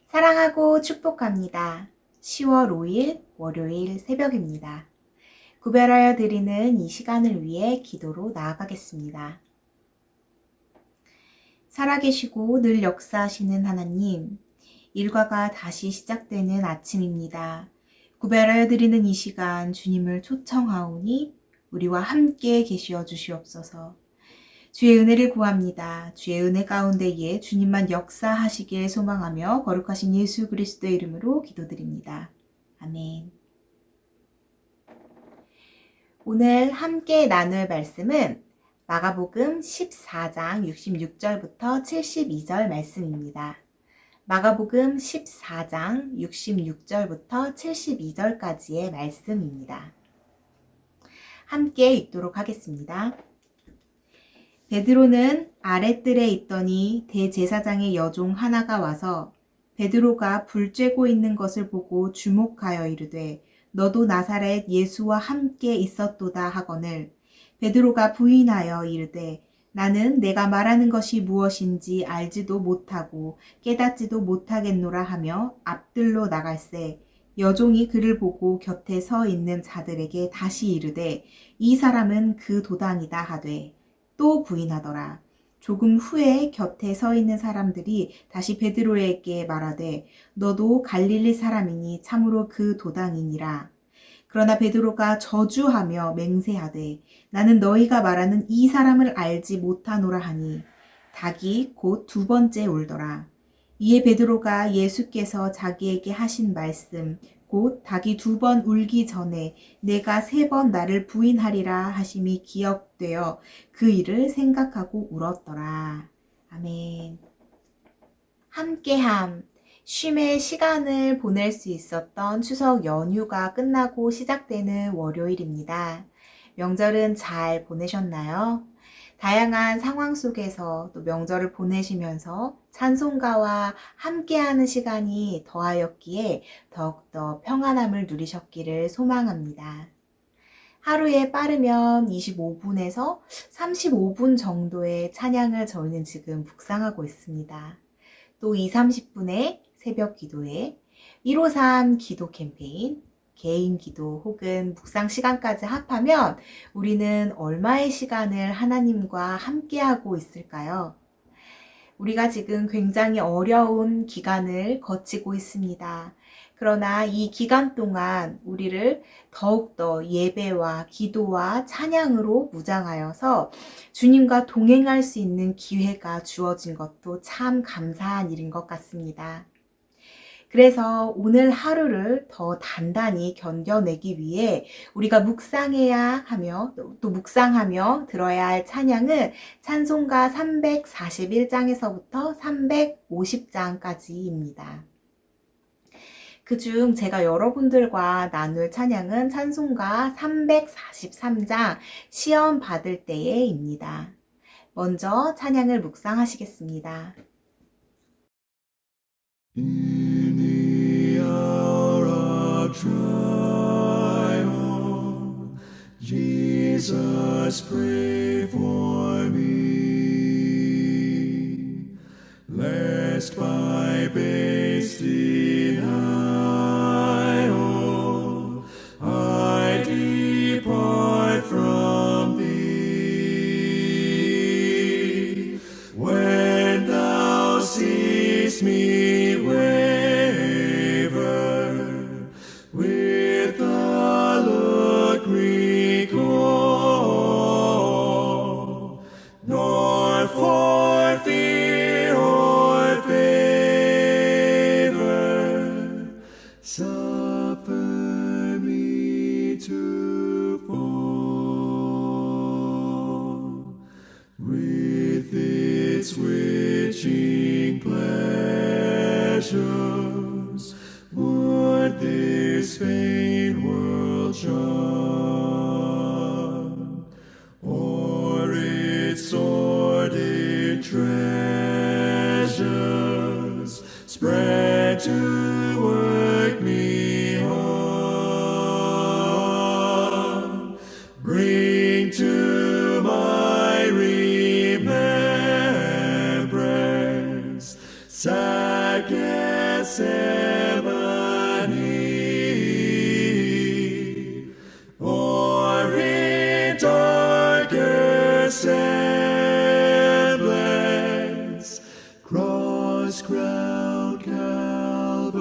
사랑하고 축복합니다. 10월 5일 월요일 새벽입니다. 구별하여 드리는 이 시간을 위해 기도로 나아가겠습니다. 살아계시고 늘 역사하시는 하나님, 일과가 다시 시작되는 아침입니다. 구별하여 드리는 이 시간 주님을 초청하오니 우리와 함께 계시어 주시옵소서. 주의 은혜를 구합니다. 주의 은혜 가운데에 주님만 역사하시길 소망하며 거룩하신 예수 그리스도의 이름으로 기도드립니다. 아멘. 오늘 함께 나눌 말씀은 마가복음 14장 66절부터 72절 말씀입니다. 마가복음 14장 66절부터 72절까지의 말씀입니다. 함께 읽도록 하겠습니다. 베드로는 아랫뜰에 있더니 대제사장의 여종 하나가 와서 베드로가 불 쬐고 있는 것을 보고 주목하여 이르되 너도 나사렛 예수와 함께 있었도다 하거늘 베드로가 부인하여 이르되 나는 내가 말하는 것이 무엇인지 알지도 못하고 깨닫지도 못하겠노라 하며 앞뜰로 나갈새 여종이 그를 보고 곁에 서 있는 자들에게 다시 이르되 이 사람은 그 도당이다 하되 또 부인하더라. 조금 후에 곁에 서 있는 사람들이 다시 베드로에게 말하되 너도 갈릴리 사람이니 참으로 그 도당이니라. 그러나 베드로가 저주하며 맹세하되 나는 너희가 말하는 이 사람을 알지 못하노라 하니 닭이 곧 두 번째 울더라. 이에 베드로가 예수께서 자기에게 하신 말씀 곧 닭이 두 번 울기 전에 내가 세 번 나를 부인하리라 하심이 기억되어 그 일을 생각하고 울었더라. 아멘. 함께함. 쉼의 시간을 보낼 수 있었던 추석 연휴가 끝나고 시작되는 월요일입니다. 명절은 잘 보내셨나요? 다양한 상황 속에서 또 명절을 보내시면서 찬송가와 함께하는 시간이 더하였기에 더욱더 평안함을 누리셨기를 소망합니다. 하루에 빠르면 25분에서 35분 정도의 찬양을 저희는 지금 묵상하고 있습니다. 또 2, 30분의 새벽 기도에 153 기도 캠페인, 개인 기도 혹은 묵상 시간까지 합하면 우리는 얼마의 시간을 하나님과 함께하고 있을까요? 우리가 지금 굉장히 어려운 기간을 거치고 있습니다. 그러나 이 기간 동안 우리를 더욱더 예배와 기도와 찬양으로 무장하여서 주님과 동행할 수 있는 기회가 주어진 것도 참 감사한 일인 것 같습니다. 그래서 오늘 하루를 더 단단히 견뎌내기 위해 우리가 묵상해야 하며 또 묵상하며 들어야 할 찬양은 찬송가 341장에서부터 350장까지입니다. 그중 제가 여러분들과 나눌 찬양은 찬송가 343장 시험 받을 때에입니다. 먼저 찬양을 묵상하시겠습니다. In the hour of trial, Jesus, pray for me, lest by base denial I depart from thee. When thou seest me with a look recall, nor for fear or favor suffer me to fall. With its witching pleasures would this vain world charm, or its sordid treasures spread to work me harm, bring to my remembrance sad Gethsemane, or in darker semblance, cross-crowned Calvary.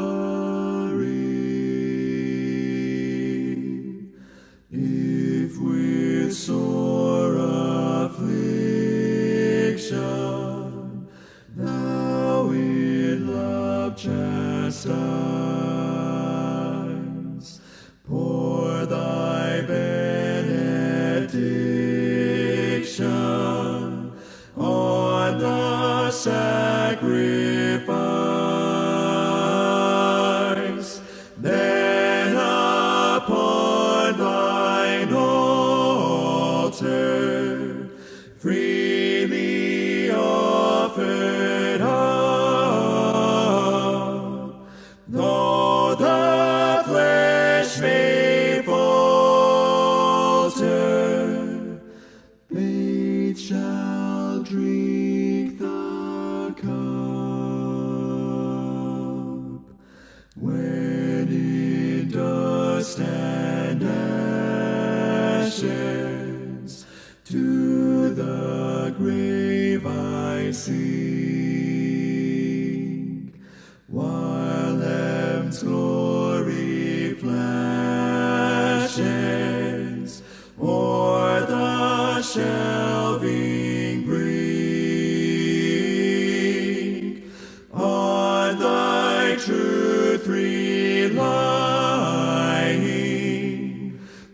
If with sore affliction thou in love chastise, pour thy benediction on the sacrifice, then upon thine altar freely offered up, though the flesh may falter, faith shall drink the cup. When in dust and ashes to the grave I sink, while heaven's glory flashes o'er the shelving brink, on thy truth relying,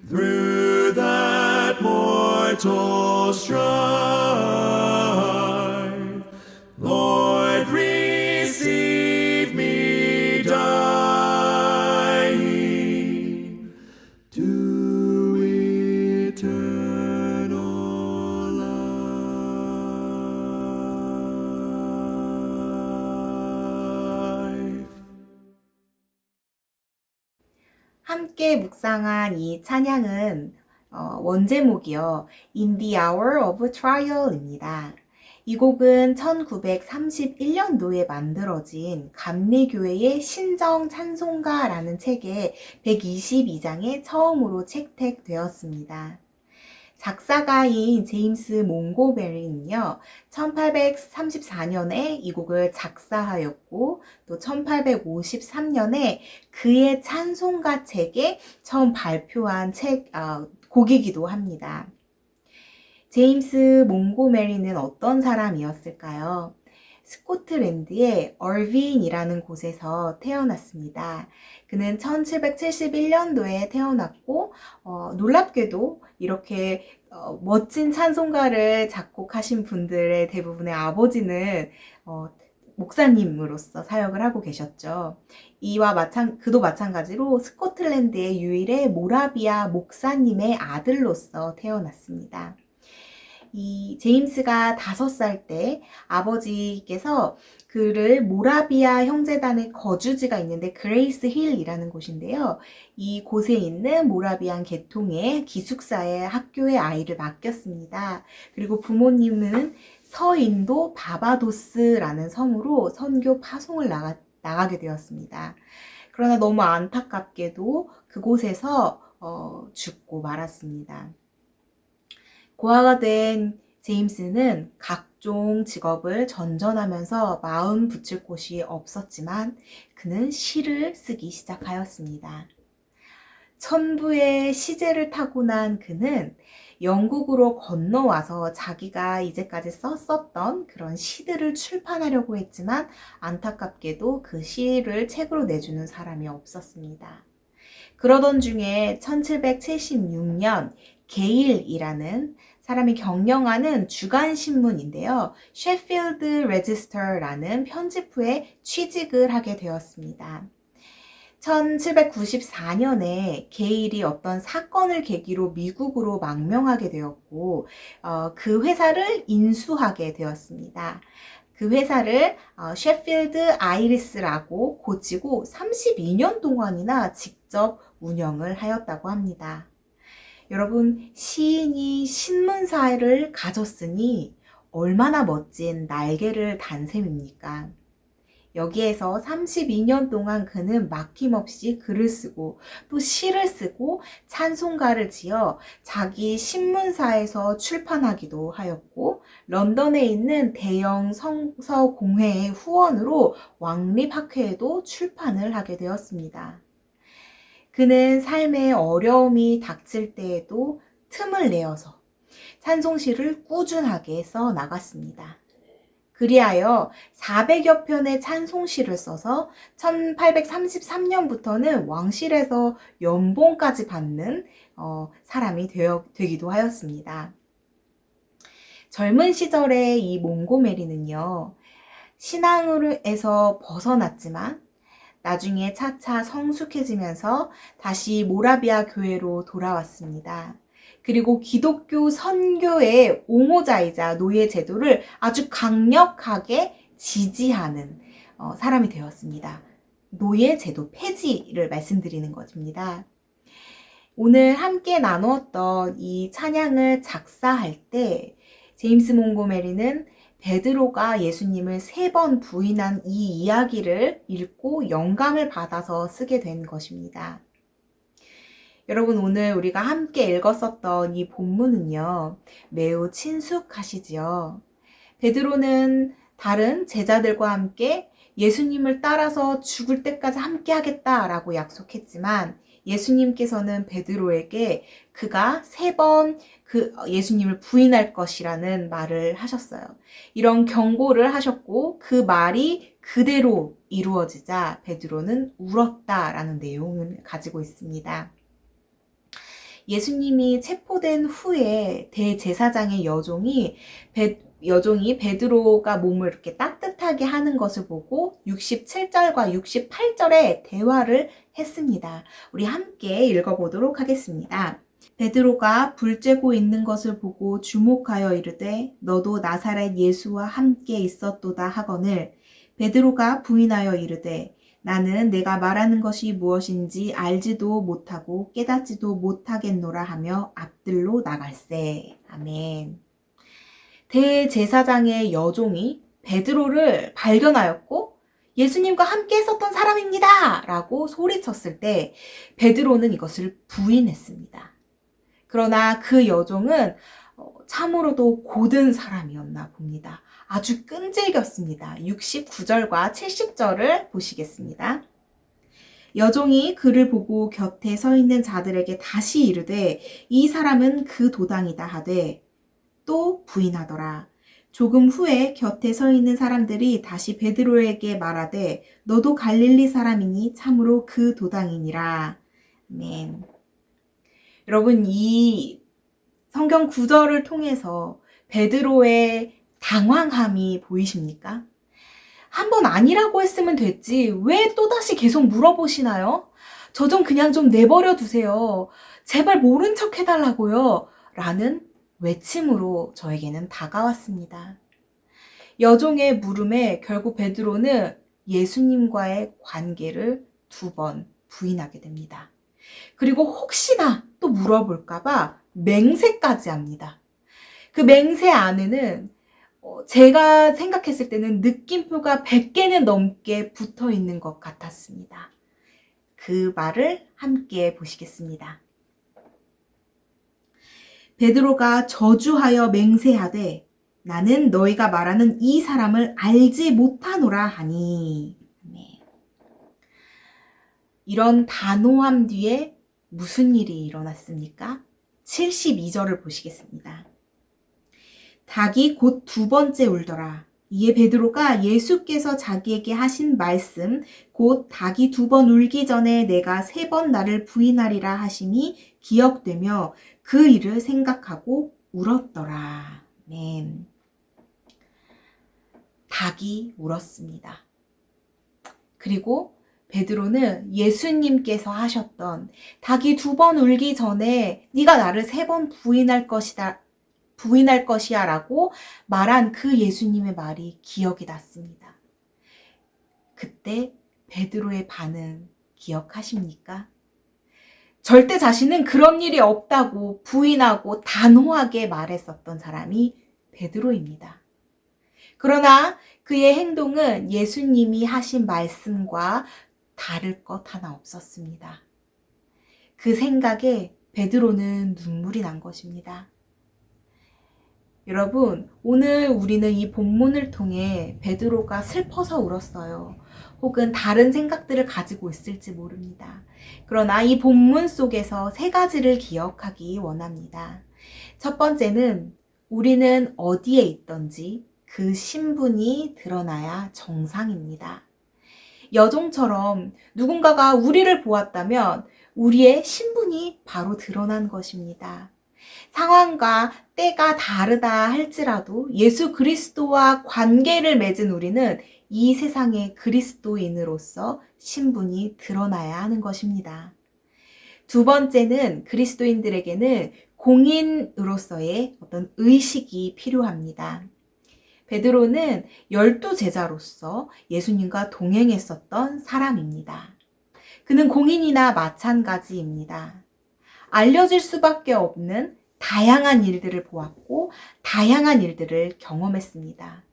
through that mortal strife, Lord, receive me dying to eternal life. 함께 묵상한 이 찬양은 원제목이요. In the Hour of Trial입니다. 이 곡은 1931년도에 만들어진 감리교회의 신정 찬송가라는 책의 122장에 처음으로 채택되었습니다. 작사가인 제임스 몽고메리는요, 1834년에 이 곡을 작사하였고, 또 1853년에 그의 찬송가 책에 처음 발표한 곡이기도 합니다. 제임스 몽고메리는 어떤 사람이었을까요? 스코틀랜드의 얼빈이라는 곳에서 태어났습니다. 그는 1771년도에 태어났고 놀랍게도 이렇게 멋진 찬송가를 작곡하신 분들의 대부분의 아버지는 목사님으로서 사역을 하고 계셨죠. 그도 마찬가지로 스코틀랜드의 유일의 모라비아 목사님의 아들로서 태어났습니다. 이 제임스가 5살 때 아버지께서 그를 모라비아 형제단의 거주지가 있는데 그레이스 힐이라는 곳인데요. 이 곳에 있는 모라비안 계통의 기숙사의 학교에 아이를 맡겼습니다. 그리고 부모님은 서인도 바바도스라는 섬으로 선교 파송을 나가게 되었습니다. 그러나 너무 안타깝게도 그곳에서 죽고 말았습니다. 고아가 된 제임스는 각종 직업을 전전하면서 마음 붙일 곳이 없었지만 그는 시를 쓰기 시작하였습니다. 천부의 시제를 타고난 그는 영국으로 건너와서 자기가 이제까지 썼었던 그런 시들을 출판하려고 했지만 안타깝게도 그 시를 책으로 내주는 사람이 없었습니다. 그러던 중에 1776년 게일이라는 사람이 경영하는 주간신문인데요. 셰필드 레지스터라는 편집부에 취직을 하게 되었습니다. 1794년에 게일이 어떤 사건을 계기로 미국으로 망명하게 되었고 그 회사를 인수하게 되었습니다. 그 회사를 셰필드 아이리스라고 고치고 32년 동안이나 직접 운영을 하였다고 합니다. 여러분, 시인이 신문사를 가졌으니 얼마나 멋진 날개를 단 셈입니까? 여기에서 32년 동안 그는 막힘없이 글을 쓰고 또 시를 쓰고 찬송가를 지어 자기 신문사에서 출판하기도 하였고, 런던에 있는 대형 성서 공회의 후원으로 왕립학회에도 출판을 하게 되었습니다. 그는 삶의 어려움이 닥칠 때에도 틈을 내어서 찬송시를 꾸준하게 써 나갔습니다. 그리하여 400여 편의 찬송시를 써서 1833년부터는 왕실에서 연봉까지 받는 사람이 되기도 하였습니다. 젊은 시절에 이 몽고메리는요, 신앙에서 벗어났지만 나중에 차차 성숙해지면서 다시 모라비아 교회로 돌아왔습니다. 그리고 기독교 선교의 옹호자이자 노예 제도를 아주 강력하게 지지하는 사람이 되었습니다. 노예 제도 폐지를 말씀드리는 것입니다. 오늘 함께 나누었던 이 찬양을 작사할 때 제임스 몽고메리는 베드로가 예수님을 3번 부인한 이 이야기를 읽고 영감을 받아서 쓰게 된 것입니다. 여러분, 오늘 우리가 함께 읽었었던 이 본문은요, 매우 친숙하시지요. 베드로는 다른 제자들과 함께 예수님을 따라서 죽을 때까지 함께 하겠다라고 약속했지만, 예수님께서는 베드로에게 그가 3번 예수님을 부인할 것이라는 말을 하셨어요. 이런 경고를 하셨고, 그 말이 그대로 이루어지자 베드로는 울었다라는 내용을 가지고 있습니다. 예수님이 체포된 후에 대제사장의 여종이 베드로가 몸을 이렇게 따뜻하게 하는 것을 보고 67절과 68절에 대화를 했습니다. 우리 함께 읽어보도록 하겠습니다. 베드로가 불 쬐고 있는 것을 보고 주목하여 이르되 너도 나사렛 예수와 함께 있었도다 하거늘, 베드로가 부인하여 이르되 나는 내가 말하는 것이 무엇인지 알지도 못하고 깨닫지도 못하겠노라 하며 앞들로 나갈세. 아멘. 대제사장의 여종이 베드로를 발견하였고 예수님과 함께 했었던 사람입니다 라고 소리쳤을 때 베드로는 이것을 부인했습니다. 그러나 그 여종은 참으로도 고든 사람이었나 봅니다. 아주 끈질겼습니다. 69절과 70절을 보시겠습니다. 여종이 그를 보고 곁에 서 있는 자들에게 다시 이르되 이 사람은 그 도당이다 하되 또 부인하더라. 조금 후에 곁에 서 있는 사람들이 다시 베드로에게 말하되 너도 갈릴리 사람이니 참으로 그 도당이니라. 아멘. 여러분, 이 성경 구절을 통해서 베드로의 당황함이 보이십니까? 한번 아니라고 했으면 됐지 왜 또다시 계속 물어보시나요? 저 좀 그냥 좀 내버려 두세요. 제발 모른 척 해달라고요. 라는 외침으로 저에게는 다가왔습니다. 여종의 물음에 결국 베드로는 예수님과의 관계를 2번 부인하게 됩니다. 그리고 혹시나 또 물어볼까봐 맹세까지 합니다. 그 맹세 안에는 제가 생각했을 때는 느낌표가 100개는 넘게 붙어 있는 것 같았습니다. 그 말을 함께 보시겠습니다. 베드로가 저주하여 맹세하되 나는 너희가 말하는 이 사람을 알지 못하노라 하니. 이런 단호함 뒤에 무슨 일이 일어났습니까? 72절을 보시겠습니다. 닭이 곧 2번째 울더라. 이에 베드로가 예수께서 자기에게 하신 말씀 곧 닭이 2번 울기 전에 내가 3번 나를 부인하리라 하심이 기억되며 그 일을 생각하고 울었더라. 아멘. 닭이 울었습니다. 그리고 베드로는 예수님께서 하셨던 닭이 2번 울기 전에 네가 나를 3번 부인할 것이야 라고 말한 그 예수님의 말이 기억이 났습니다. 그때 베드로의 반응 기억하십니까? 절대 자신은 그런 일이 없다고 부인하고 단호하게 말했었던 사람이 베드로입니다. 그러나 그의 행동은 예수님이 하신 말씀과 다를 것 하나 없었습니다. 그 생각에 베드로는 눈물이 난 것입니다. 여러분, 오늘 우리는 이 본문을 통해 베드로가 슬퍼서 울었어요. 혹은 다른 생각들을 가지고 있을지 모릅니다. 그러나 이 본문 속에서 세 가지를 기억하기 원합니다. 첫 번째는 우리는 어디에 있든지 그 신분이 드러나야 정상입니다. 여종처럼 누군가가 우리를 보았다면 우리의 신분이 바로 드러난 것입니다. 상황과 때가 다르다 할지라도 예수 그리스도와 관계를 맺은 우리는 이 세상의 그리스도인으로서 신분이 드러나야 하는 것입니다. 두 번째는 그리스도인들에게는 공인으로서의 어떤 의식이 필요합니다. 베드로는 12제자로서 예수님과 동행했었던 사람입니다. 그는 공인이나 마찬가지입니다. 알려질 수밖에 없는 다양한 일들을 보았고 다양한 일들을 경험했습니다.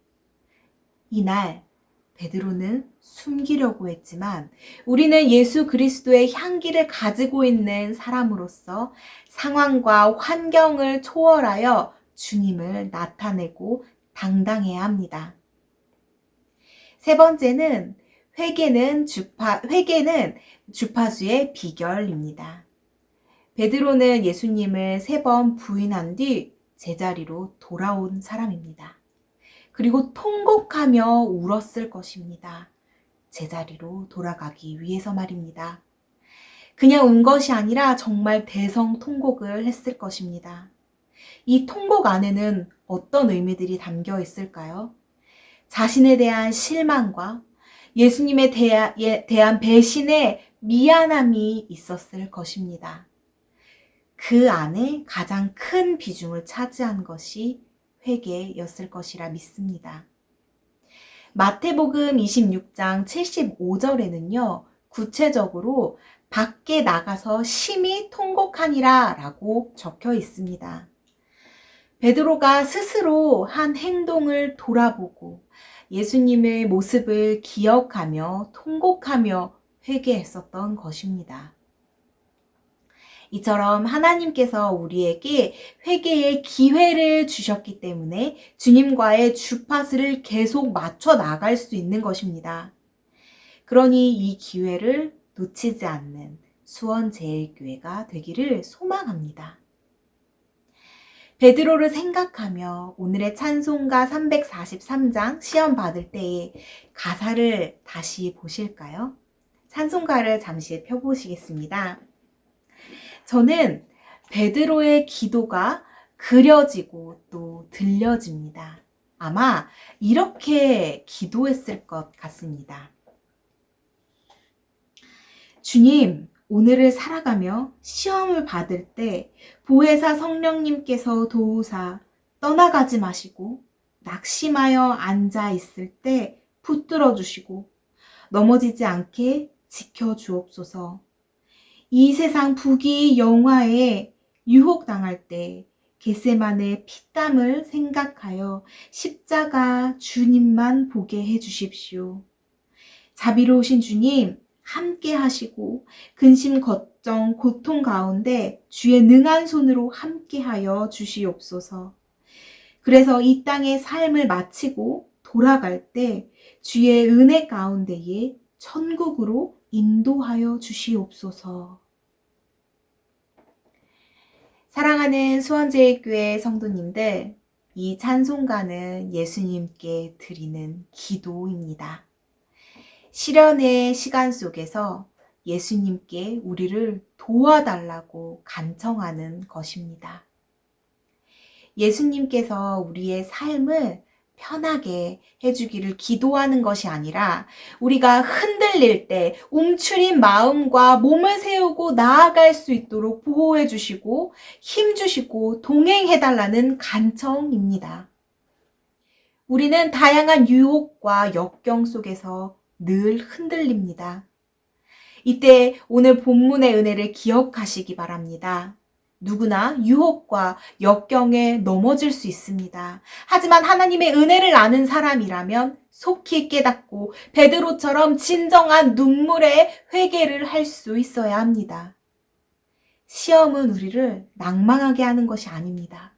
이날 베드로는 숨기려고 했지만 우리는 예수 그리스도의 향기를 가지고 있는 사람으로서 상황과 환경을 초월하여 주님을 나타내고 당당해야 합니다. 세 번째는 회개는 주파수의 비결입니다. 베드로는 예수님을 3번 부인한 뒤 제자리로 돌아온 사람입니다. 그리고 통곡하며 울었을 것입니다. 제자리로 돌아가기 위해서 말입니다. 그냥 운 것이 아니라 정말 대성통곡을 했을 것입니다. 이 통곡 안에는 어떤 의미들이 담겨 있을까요? 자신에 대한 실망과 예수님에 대한 배신의 미안함이 있었을 것입니다. 그 안에 가장 큰 비중을 차지한 것이 회개였을 것이라 믿습니다. 마태복음 26장 75절에는요, 구체적으로 밖에 나가서 심히 통곡하니라 라고 적혀 있습니다. 베드로가 스스로 한 행동을 돌아보고 예수님의 모습을 기억하며 통곡하며 회개했었던 것입니다. 이처럼 하나님께서 우리에게 회개의 기회를 주셨기 때문에 주님과의 주파수를 계속 맞춰 나갈 수 있는 것입니다. 그러니 이 기회를 놓치지 않는 수원제일교회가 되기를 소망합니다. 베드로를 생각하며 오늘의 찬송가 343장 시험 받을 때의 가사를 다시 보실까요? 찬송가를 잠시 펴보시겠습니다. 저는 베드로의 기도가 그려지고 또 들려집니다. 아마 이렇게 기도했을 것 같습니다. 주님, 오늘을 살아가며 시험을 받을 때 보혜사 성령님께서 도우사 떠나가지 마시고 낙심하여 앉아 있을 때 붙들어 주시고 넘어지지 않게 지켜주옵소서. 이 세상 부귀영화에 유혹당할 때 겟세마네 피땀을 생각하여 십자가 주님만 보게 해주십시오. 자비로우신 주님, 함께 하시고 근심 걱정 고통 가운데 주의 능한 손으로 함께하여 주시옵소서. 그래서 이 땅의 삶을 마치고 돌아갈 때 주의 은혜 가운데에 천국으로 인도하여 주시옵소서. 사랑하는 수원제일교회 성도님들, 이 찬송가는 예수님께 드리는 기도입니다. 시련의 시간 속에서 예수님께 우리를 도와달라고 간청하는 것입니다. 예수님께서 우리의 삶을 편하게 해주기를 기도하는 것이 아니라 우리가 흔들릴 때 움츠린 마음과 몸을 세우고 나아갈 수 있도록 보호해 주시고 힘 주시고 동행해 달라는 간청입니다. 우리는 다양한 유혹과 역경 속에서 늘 흔들립니다. 이때 오늘 본문의 은혜를 기억하시기 바랍니다. 누구나 유혹과 역경에 넘어질 수 있습니다. 하지만 하나님의 은혜를 아는 사람이라면 속히 깨닫고 베드로처럼 진정한 눈물의 회개를 할 수 있어야 합니다. 시험은 우리를 낭망하게 하는 것이 아닙니다.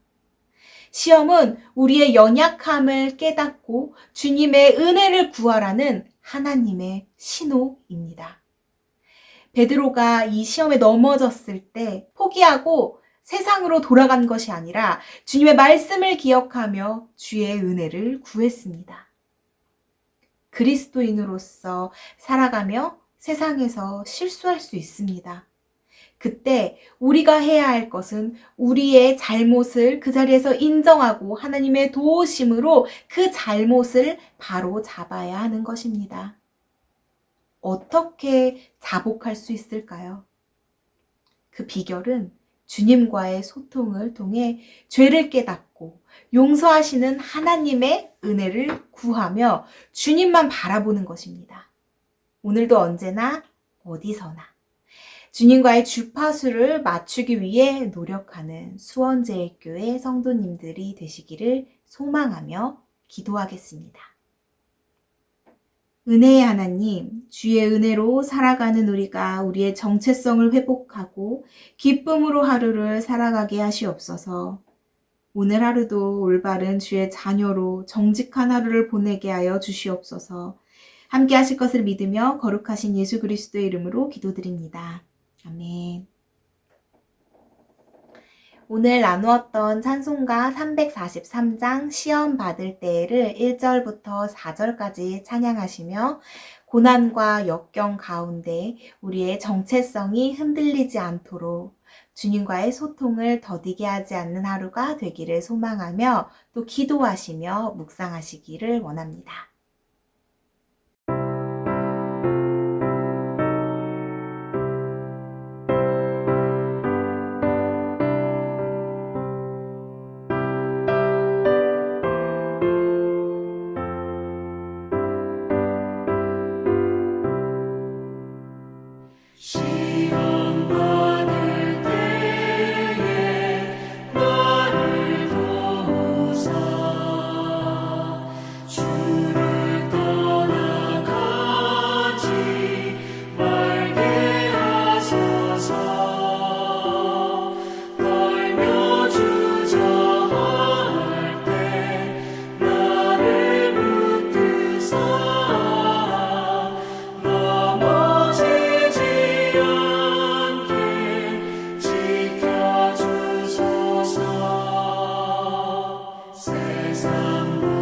시험은 우리의 연약함을 깨닫고 주님의 은혜를 구하라는 하나님의 신호입니다. 베드로가 이 시험에 넘어졌을 때 포기하고 세상으로 돌아간 것이 아니라 주님의 말씀을 기억하며 주의 은혜를 구했습니다. 그리스도인으로서 살아가며 세상에서 실수할 수 있습니다. 그때 우리가 해야 할 것은 우리의 잘못을 그 자리에서 인정하고 하나님의 도우심으로 그 잘못을 바로 잡아야 하는 것입니다. 어떻게 자복할 수 있을까요? 그 비결은 주님과의 소통을 통해 죄를 깨닫고 용서하시는 하나님의 은혜를 구하며 주님만 바라보는 것입니다. 오늘도 언제나 어디서나 주님과의 주파수를 맞추기 위해 노력하는 수원제일교회 성도님들이 되시기를 소망하며 기도하겠습니다. 은혜의 하나님, 주의 은혜로 살아가는 우리가 우리의 정체성을 회복하고 기쁨으로 하루를 살아가게 하시옵소서. 오늘 하루도 올바른 주의 자녀로 정직한 하루를 보내게 하여 주시옵소서. 함께 하실 것을 믿으며 거룩하신 예수 그리스도의 이름으로 기도드립니다. 아멘. 오늘 나누었던 찬송가 343장 시험 받을 때를 1절부터 4절까지 찬양하시며 고난과 역경 가운데 우리의 정체성이 흔들리지 않도록 주님과의 소통을 더디게 하지 않는 하루가 되기를 소망하며 또 기도하시며 묵상하시기를 원합니다. 시험 받을 때에 나를 도우사 주를 떠나가지 말게 하소서. 떨며 주저할 때 나를 붙드사 넘어지지 않게 지켜주소서. 세상